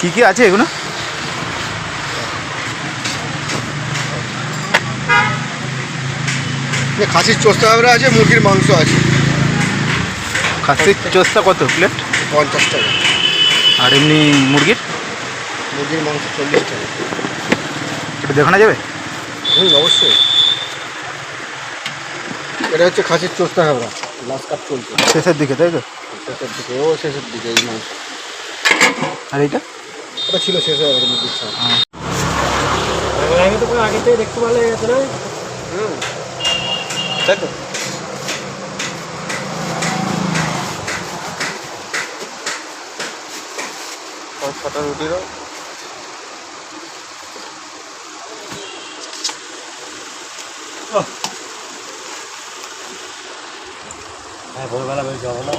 কি কি আছে এগুলো? খাসির চোস্তা আমরা আছে, মুরগির মাংস আছে। খাসির চোস্তা কত প্লেট? 50 টাকা। আর এমনি মুরগির? মুরগির মাংস 40 টাকা। একটু দেখানো যাবে? অবশ্যই। এটা হচ্ছে খাসির চোস্তা হাবড়া, লাস্ট কাট চলছে শেষের দিকে, তাই তো? শেষের দিকে, ও শেষের দিকে এই মাংস। আর এইটা? ওটা ছিল শেষ হয়ে গেছে মুরগির ছাড়। আমি তো আগে থেকে দেখতে ভালো হয়ে গেছে না? তাই তো। ছটা রুটি দাও। হ্যাঁ, ভোরবেলা বেশ যাবো না।